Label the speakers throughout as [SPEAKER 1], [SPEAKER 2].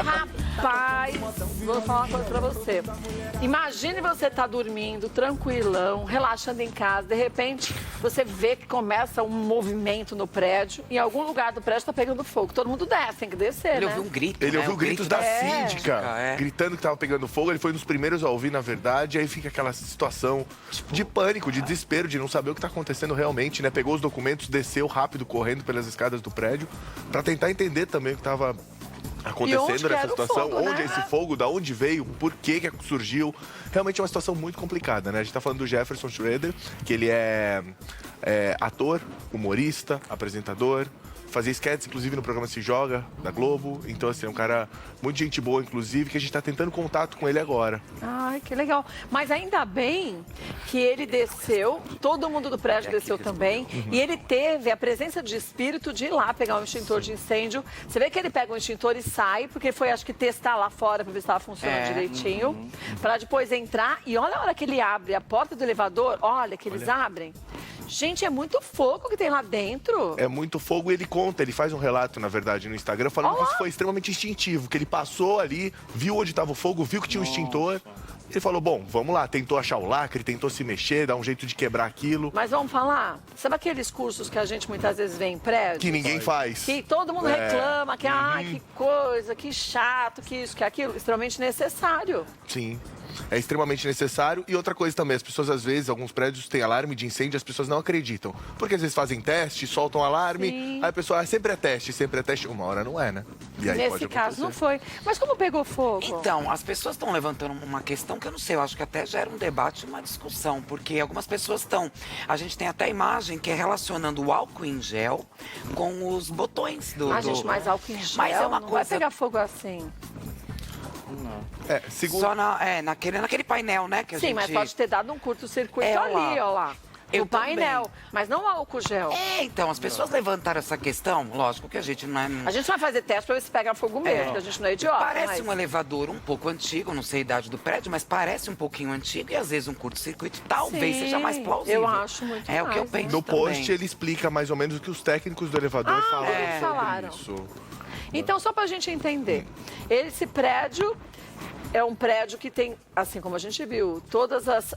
[SPEAKER 1] Rapaz, vou falar uma coisa pra você. Imagine você tá dormindo, tranquilão, relaxando em casa, de repente você vê que começa um movimento no prédio, em algum lugar do prédio tá pegando fogo. Todo mundo desce, tem que descer,
[SPEAKER 2] Ele
[SPEAKER 1] né?
[SPEAKER 2] ouviu um grito,
[SPEAKER 3] Ele
[SPEAKER 2] né?
[SPEAKER 3] ouviu
[SPEAKER 2] O
[SPEAKER 3] gritos da
[SPEAKER 1] É.
[SPEAKER 3] síndica, gritando que tava pegando fogo. Ele foi um dos primeiros a ouvir, na verdade. Aí fica aquela situação de pânico, de desespero, de não saber o que tá acontecendo realmente, né? Pegou os documentos, desceu rápido, correndo pelas escadas do prédio, pra tentar entender também o que tava acontecendo nessa situação,
[SPEAKER 1] fogo,
[SPEAKER 3] onde
[SPEAKER 1] né?
[SPEAKER 3] é esse fogo, da onde veio, por que surgiu. Realmente é uma situação muito complicada, né? A gente tá falando do Jefferson Schroeder, que ele é ator, humorista, apresentador, fazia sketches, inclusive, no programa Se Joga, da Globo. Então, assim, é um cara muito gente boa, inclusive, que a gente tá tentando contato com ele agora.
[SPEAKER 1] Ai, que legal. Mas ainda bem que ele desceu, todo mundo do prédio desceu também, e ele teve a presença de espírito de ir lá pegar um extintor de incêndio. Você vê que ele pega um extintor e sai, porque ele foi, acho que, testar lá fora pra ver se estava funcionando direitinho, pra depois entrar. E olha a hora que ele abre a porta do elevador, olha que eles abrem. Gente, é muito fogo que tem lá dentro.
[SPEAKER 3] É muito fogo e ele conta, ele faz um relato, na verdade, no Instagram, falando que isso foi extremamente instintivo, que ele passou ali, viu onde estava o fogo, viu que tinha um extintor. Ele falou, bom, vamos lá, tentou achar o lacre, tentou se mexer, dar um jeito de quebrar aquilo.
[SPEAKER 1] Mas vamos falar, sabe aqueles cursos que a gente muitas vezes vê em prédio?
[SPEAKER 3] Que ninguém faz.
[SPEAKER 1] Que todo mundo reclama, que ai, que coisa, que chato, que isso, que aquilo, extremamente necessário.
[SPEAKER 3] Sim. É extremamente necessário. E outra coisa também, as pessoas às vezes, alguns prédios têm alarme de incêndio, as pessoas não acreditam. Porque às vezes fazem teste, soltam alarme,
[SPEAKER 1] Sim.
[SPEAKER 3] aí a pessoa, sempre é teste. Uma hora não é, né? E aí
[SPEAKER 1] Nesse
[SPEAKER 3] pode
[SPEAKER 1] caso não
[SPEAKER 3] acontecer.
[SPEAKER 1] foi. Mas como pegou fogo?
[SPEAKER 2] Então, as pessoas estão levantando uma questão que eu não sei, eu acho que até gera um debate, uma discussão, porque algumas pessoas estão... A gente tem até imagem que é relacionando o álcool em gel com os botões do...
[SPEAKER 1] Gente, mais álcool em gel,
[SPEAKER 2] Mas é uma
[SPEAKER 1] não
[SPEAKER 2] coisa...
[SPEAKER 1] vai pegar fogo assim.
[SPEAKER 3] Segundo...
[SPEAKER 2] Só naquele painel, né? Que a
[SPEAKER 1] Sim,
[SPEAKER 2] gente...
[SPEAKER 1] mas pode ter dado um curto-circuito
[SPEAKER 2] É, ó
[SPEAKER 1] ali,
[SPEAKER 2] lá.
[SPEAKER 1] ó lá.
[SPEAKER 2] Eu
[SPEAKER 1] No painel,
[SPEAKER 2] também.
[SPEAKER 1] mas não álcool gel.
[SPEAKER 2] Então, as pessoas levantaram essa questão, lógico que a gente não é...
[SPEAKER 1] A gente vai fazer teste pra ver se pega fogo mesmo, porque a gente não é idiota.
[SPEAKER 2] Parece
[SPEAKER 1] mas...
[SPEAKER 2] um elevador um pouco antigo, não sei a idade do prédio, mas parece um pouquinho antigo e às vezes um curto-circuito talvez
[SPEAKER 1] Sim,
[SPEAKER 2] seja mais plausível.
[SPEAKER 1] eu acho muito
[SPEAKER 2] É o que eu
[SPEAKER 1] mais, né?
[SPEAKER 2] penso
[SPEAKER 3] No post
[SPEAKER 2] também.
[SPEAKER 3] ele explica mais ou menos o que os técnicos do elevador falaram
[SPEAKER 1] eles falaram.
[SPEAKER 3] sobre isso.
[SPEAKER 1] Então, só pra gente entender, esse prédio é um prédio que tem, assim como a gente viu, todas as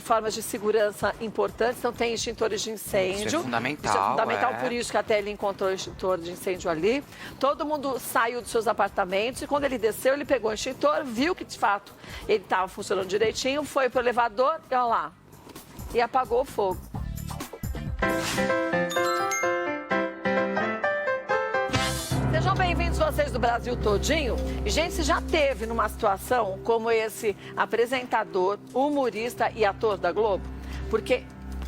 [SPEAKER 1] formas de segurança importantes. Então, tem extintores de incêndio.
[SPEAKER 2] Isso é fundamental,
[SPEAKER 1] Isso é fundamental,
[SPEAKER 2] é.
[SPEAKER 1] por isso que até ele encontrou o extintor de incêndio ali. Todo mundo saiu dos seus apartamentos e quando ele desceu, ele pegou o extintor, viu que, de fato, ele estava funcionando direitinho, foi pro elevador e, olha lá, e apagou o fogo. Sejam bem-vindos vocês do Brasil todinho. E, gente, se já teve numa situação como esse apresentador, humorista e ator da Globo? Porque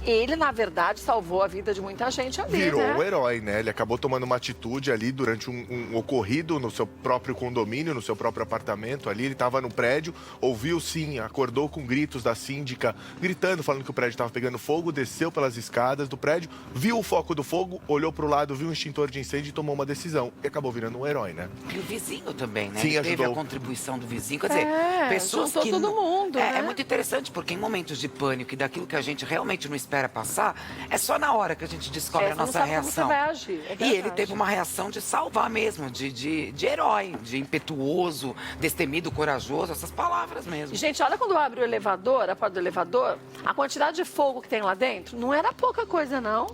[SPEAKER 1] ele, na verdade, salvou a vida de muita gente ali,
[SPEAKER 3] Virou
[SPEAKER 1] né?
[SPEAKER 3] um herói, né? Ele acabou tomando uma atitude ali durante um ocorrido no seu próprio condomínio, no seu próprio apartamento ali. Ele estava no prédio, ouviu sim, acordou com gritos da síndica, gritando, falando que o prédio estava pegando fogo, desceu pelas escadas do prédio, viu o foco do fogo, olhou para o lado, viu um extintor de incêndio e tomou uma decisão. E acabou virando um herói, né?
[SPEAKER 2] E o vizinho também, né?
[SPEAKER 3] Sim,
[SPEAKER 2] Ele teve
[SPEAKER 3] ajudou.
[SPEAKER 2] a contribuição do vizinho. Quer dizer, pessoas
[SPEAKER 1] juntou
[SPEAKER 2] que...
[SPEAKER 1] todo mundo,
[SPEAKER 2] é
[SPEAKER 1] né?
[SPEAKER 2] muito interessante, porque em momentos de pânico e daquilo que a gente realmente não espera passar, é só na hora que a gente descobre a
[SPEAKER 1] Você não
[SPEAKER 2] nossa
[SPEAKER 1] sabe como
[SPEAKER 2] reação.
[SPEAKER 1] você vai agir, é
[SPEAKER 2] E ele
[SPEAKER 1] verdade.
[SPEAKER 2] teve uma reação de salvar mesmo, de herói, de impetuoso, destemido, corajoso, essas palavras mesmo.
[SPEAKER 1] Gente, olha quando abre o elevador, a porta do elevador, a quantidade de fogo que tem lá dentro não era pouca coisa, não.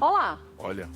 [SPEAKER 1] Olha lá.
[SPEAKER 3] Olha.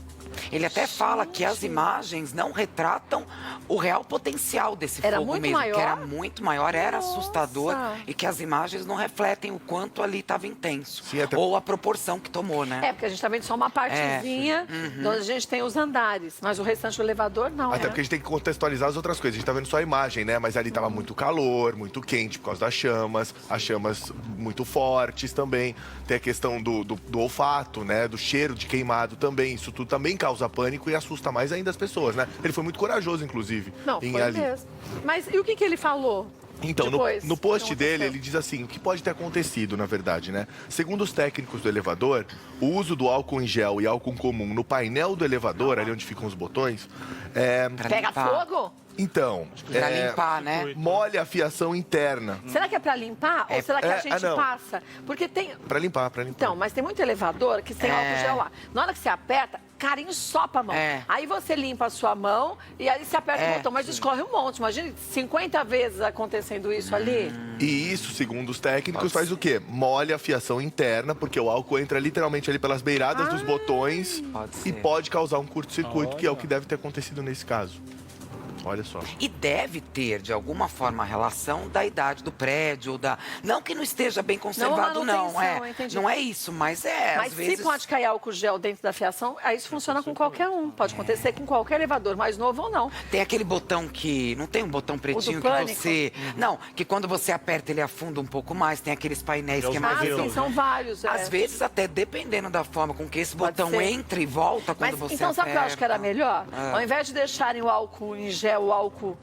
[SPEAKER 2] Ele até fala que as imagens não retratam o real potencial desse
[SPEAKER 1] Era
[SPEAKER 2] fogo
[SPEAKER 1] muito
[SPEAKER 2] mesmo,
[SPEAKER 1] maior?
[SPEAKER 2] que era muito maior, era
[SPEAKER 1] Nossa.
[SPEAKER 2] assustador e que as imagens não refletem o quanto ali estava intenso.
[SPEAKER 3] Sim, até-
[SPEAKER 2] Ou a proporção que tomou, né?
[SPEAKER 1] É, porque a gente tá vendo só uma partezinha onde a gente tem os andares, mas o restante do elevador não,
[SPEAKER 3] Até
[SPEAKER 1] né?
[SPEAKER 3] porque a gente tem que contextualizar as outras coisas. A gente tá vendo só a imagem, né? Mas ali tava muito calor, muito quente por causa das chamas. As chamas muito fortes também. Tem a questão do olfato, né? Do cheiro de queimado também. Isso tudo também causa pânico e assusta mais ainda as pessoas, né? Ele foi muito corajoso, inclusive,
[SPEAKER 1] Não,
[SPEAKER 3] em
[SPEAKER 1] foi
[SPEAKER 3] ali.
[SPEAKER 1] mesmo. Mas e o que ele falou?
[SPEAKER 3] Então,
[SPEAKER 1] depois,
[SPEAKER 3] no post
[SPEAKER 1] que
[SPEAKER 3] dele,
[SPEAKER 1] aconteceu?
[SPEAKER 3] ele diz assim, o que pode ter acontecido, na verdade, né? Segundo os técnicos do elevador, o uso do álcool em gel e álcool comum no painel do elevador, ali onde ficam os botões,
[SPEAKER 2] Pra
[SPEAKER 1] Pega
[SPEAKER 2] limpar.
[SPEAKER 1] fogo?
[SPEAKER 3] então,
[SPEAKER 2] Pra limpar, né?
[SPEAKER 3] molha a fiação interna.
[SPEAKER 1] Será que é pra limpar ou será que a gente
[SPEAKER 3] não.
[SPEAKER 1] passa? Porque tem...
[SPEAKER 3] Pra limpar, pra limpar.
[SPEAKER 1] Então, mas tem muito elevador que tem álcool gel lá. Na hora que você aperta, cara, ensopa a mão.
[SPEAKER 2] É.
[SPEAKER 1] Aí você limpa a sua mão e aí você aperta o botão, mas escorre um monte. Imagina 50 vezes acontecendo isso ali.
[SPEAKER 3] E isso, segundo os técnicos,
[SPEAKER 2] Pode
[SPEAKER 3] faz o quê? Molha a fiação interna, porque o álcool entra literalmente ali pelas beiradas dos botões
[SPEAKER 2] Pode
[SPEAKER 3] e
[SPEAKER 2] ser.
[SPEAKER 3] pode causar um curto-circuito, que é o
[SPEAKER 4] Olha.
[SPEAKER 3] que deve ter acontecido nesse caso. Olha só.
[SPEAKER 2] E deve ter, de alguma forma, a relação da idade do prédio, da... Não que não esteja bem conservado, não.
[SPEAKER 1] manutenção, entendi.
[SPEAKER 2] Não é isso, mas
[SPEAKER 1] Mas
[SPEAKER 2] às
[SPEAKER 1] se
[SPEAKER 2] vezes...
[SPEAKER 1] pode cair álcool gel dentro da fiação, aí isso funciona com qualquer um. Pode acontecer com qualquer elevador, mais novo ou não.
[SPEAKER 2] Tem aquele botão que... Não tem um botão pretinho que
[SPEAKER 1] pânico?
[SPEAKER 2] você... Não, que quando você aperta ele afunda um pouco mais. Tem aqueles painéis que é mais...
[SPEAKER 1] Ah, sim,
[SPEAKER 4] modelos,
[SPEAKER 1] são
[SPEAKER 4] né?
[SPEAKER 1] vários.
[SPEAKER 2] Às vezes, até dependendo da forma com que esse
[SPEAKER 1] Pode
[SPEAKER 2] botão
[SPEAKER 1] ser.
[SPEAKER 2] entra e volta quando
[SPEAKER 1] Mas
[SPEAKER 2] você
[SPEAKER 1] então, sabe o que eu acho que era
[SPEAKER 2] aperta?
[SPEAKER 1] melhor?
[SPEAKER 2] Ah.
[SPEAKER 1] Ao invés de deixarem o álcool em gel, o álcool.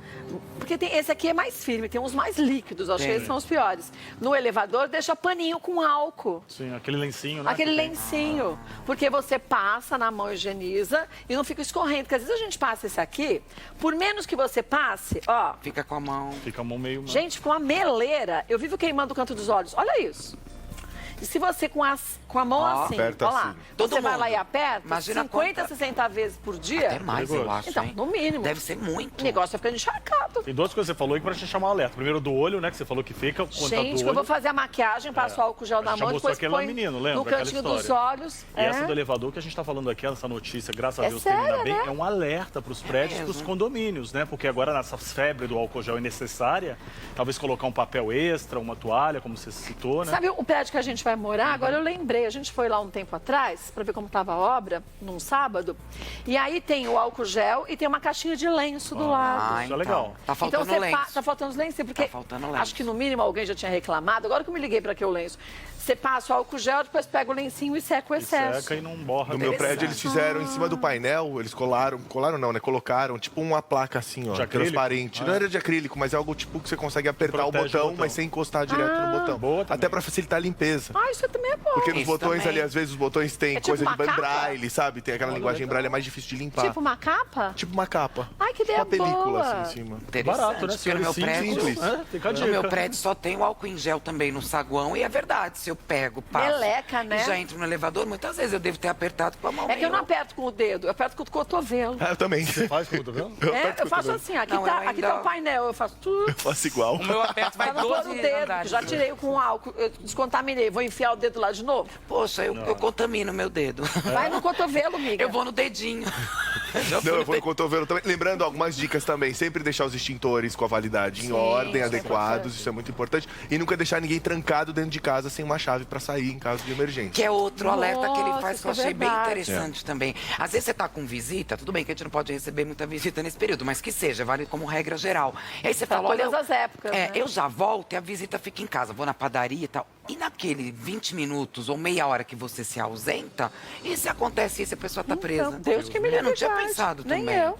[SPEAKER 1] Porque esse aqui é mais firme, tem uns mais líquidos, acho que
[SPEAKER 2] Tem.
[SPEAKER 1] esses são os piores. No elevador, deixa paninho com álcool.
[SPEAKER 4] Sim, aquele lencinho, né?
[SPEAKER 1] Aquele
[SPEAKER 4] que tem.
[SPEAKER 1] lencinho. Porque você passa na mão, higieniza e não fica escorrendo. Porque às vezes a gente passa esse aqui, por menos que você passe, ó.
[SPEAKER 2] Fica com a mão...
[SPEAKER 4] Fica a mão meio...
[SPEAKER 1] Gente, com a meleira, eu vivo queimando o canto dos olhos. Olha isso. E se você com a mão
[SPEAKER 2] Ó,
[SPEAKER 1] assim,
[SPEAKER 3] aperta
[SPEAKER 1] ó lá,
[SPEAKER 3] assim.
[SPEAKER 2] Todo
[SPEAKER 1] você vai
[SPEAKER 2] mundo.
[SPEAKER 1] lá e aperta,
[SPEAKER 2] Imagina
[SPEAKER 1] 50,
[SPEAKER 2] quanta-
[SPEAKER 1] 60 vezes por dia,
[SPEAKER 2] Até mais, eu
[SPEAKER 4] Perigoso.
[SPEAKER 2] acho,
[SPEAKER 1] então,
[SPEAKER 2] hein?
[SPEAKER 1] no mínimo.
[SPEAKER 2] Deve ser muito.
[SPEAKER 1] O negócio vai ficando encharcado.
[SPEAKER 4] Tem duas coisas que você falou aí pra te chamar o alerta. Primeiro do olho, né? Que você falou que fica quando tá
[SPEAKER 1] Gente,
[SPEAKER 4] do
[SPEAKER 1] que eu vou
[SPEAKER 4] olho.
[SPEAKER 1] fazer a maquiagem, passo álcool gel
[SPEAKER 4] A
[SPEAKER 1] na
[SPEAKER 4] gente já
[SPEAKER 1] mão,
[SPEAKER 4] mostrou
[SPEAKER 1] depois
[SPEAKER 4] aquele lá,
[SPEAKER 1] põe
[SPEAKER 4] menino, lembra?
[SPEAKER 1] no
[SPEAKER 4] Aquela
[SPEAKER 1] cantinho dos
[SPEAKER 4] história.
[SPEAKER 1] olhos.
[SPEAKER 4] E essa do elevador que a gente tá falando aqui, essa notícia, graças a
[SPEAKER 1] É
[SPEAKER 4] Deus,
[SPEAKER 1] sério,
[SPEAKER 4] termina bem,
[SPEAKER 1] né?
[SPEAKER 4] é um alerta pros prédios e pros condomínios, né? Porque agora nessa febre do álcool gel é necessária, talvez colocar um papel extra, uma toalha, como você citou, né?
[SPEAKER 1] Sabe o prédio que a gente vai morar? Agora eu lembrei, a gente foi lá um tempo atrás para ver como estava a obra, num sábado. E aí tem o álcool gel e tem uma caixinha de lenço do lado.
[SPEAKER 4] Isso é legal.
[SPEAKER 2] Tá faltando
[SPEAKER 1] então
[SPEAKER 2] lenço.
[SPEAKER 1] tá faltando os lenços, porque
[SPEAKER 2] Tá faltando lenço.
[SPEAKER 1] acho que no mínimo alguém já tinha reclamado. Agora que eu me liguei para que o lenço. Você passa o álcool gel, depois pega o lencinho e seca o
[SPEAKER 4] E
[SPEAKER 1] excesso.
[SPEAKER 4] seca e não borra.
[SPEAKER 3] No meu
[SPEAKER 4] bem.
[SPEAKER 3] prédio, eles fizeram em cima do painel, eles colaram não, né? Colocaram tipo uma placa assim, ó,
[SPEAKER 4] De acrílico?
[SPEAKER 3] transparente. Não era de acrílico, mas é algo tipo que você consegue apertar o
[SPEAKER 4] Protege o
[SPEAKER 3] botão,
[SPEAKER 4] botão.
[SPEAKER 3] mas sem encostar direto no botão.
[SPEAKER 4] Boa também.
[SPEAKER 3] Até pra facilitar a limpeza.
[SPEAKER 1] Ah, isso também é bom.
[SPEAKER 3] Porque nos
[SPEAKER 2] Isso
[SPEAKER 3] botões
[SPEAKER 2] também.
[SPEAKER 3] ali, às vezes, os botões têm
[SPEAKER 1] É tipo
[SPEAKER 3] coisa
[SPEAKER 1] uma
[SPEAKER 3] de
[SPEAKER 1] capa?
[SPEAKER 3] braille, sabe? Tem aquela linguagem
[SPEAKER 4] legal.
[SPEAKER 3] braille, é mais difícil de limpar.
[SPEAKER 1] Tipo uma capa?
[SPEAKER 3] Tipo uma capa.
[SPEAKER 1] Ai, que ideia
[SPEAKER 3] Uma película
[SPEAKER 1] boa.
[SPEAKER 3] assim em cima.
[SPEAKER 2] Interessante,
[SPEAKER 4] Barato, né?
[SPEAKER 2] porque no meu prédio...
[SPEAKER 3] simples.
[SPEAKER 4] É, fica a
[SPEAKER 2] No
[SPEAKER 4] dica.
[SPEAKER 2] meu prédio só tem o álcool em gel também no saguão. E é verdade, se eu pego, passo
[SPEAKER 1] Meleca, né?
[SPEAKER 2] e já entro no elevador, muitas vezes eu devo ter apertado com a mão.
[SPEAKER 1] É que eu não
[SPEAKER 2] meio-
[SPEAKER 1] aperto com o dedo, eu aperto com o cotovelo.
[SPEAKER 3] Ah, eu também.
[SPEAKER 4] Faz como, tá vendo?
[SPEAKER 1] Eu faço assim, aqui,
[SPEAKER 2] Não,
[SPEAKER 1] tá,
[SPEAKER 2] eu
[SPEAKER 1] aqui
[SPEAKER 2] ainda-
[SPEAKER 1] tá o painel, eu faço tudo.
[SPEAKER 3] Eu faço igual.
[SPEAKER 2] O meu aperto vai
[SPEAKER 1] Pra não pôr
[SPEAKER 2] 12
[SPEAKER 1] no dedo,
[SPEAKER 2] andares.
[SPEAKER 1] já tirei com álcool, eu descontaminei. Vou enfiar o dedo lá de novo?
[SPEAKER 2] Poxa, eu contamino meu dedo.
[SPEAKER 1] Vai no cotovelo, amiga.
[SPEAKER 2] Eu vou no dedinho. Já fui
[SPEAKER 3] Não,
[SPEAKER 2] no
[SPEAKER 3] eu vou no cotovelo também. Lembrando algumas dicas também. Sempre deixar os extintores com a validade em
[SPEAKER 1] Sim,
[SPEAKER 3] ordem,
[SPEAKER 1] isso é
[SPEAKER 3] adequados.
[SPEAKER 1] importante.
[SPEAKER 3] Isso é muito importante. E nunca deixar ninguém trancado dentro de casa sem uma chave pra sair em caso de emergência.
[SPEAKER 2] Que é outro alerta que ele
[SPEAKER 1] Nossa,
[SPEAKER 2] faz que eu
[SPEAKER 1] isso é
[SPEAKER 2] achei bem
[SPEAKER 1] verdade.
[SPEAKER 2] interessante também. Às vezes você tá com visita, tudo bem que a gente não pode receber muita visita nesse período, mas que seja, vale como regra geral. E aí você
[SPEAKER 1] Pra
[SPEAKER 2] fala, olha,
[SPEAKER 1] todas as épocas, né?
[SPEAKER 2] eu já volto e a visita fica em casa, vou na padaria e tal. E naquele 20 minutos ou meia hora que você se ausenta, e se acontece isso, a pessoa tá presa?
[SPEAKER 1] Então, Deus que me
[SPEAKER 2] Eu não
[SPEAKER 1] livre,
[SPEAKER 2] tinha
[SPEAKER 1] verdade.
[SPEAKER 2] pensado
[SPEAKER 1] Nem
[SPEAKER 2] também.
[SPEAKER 1] eu.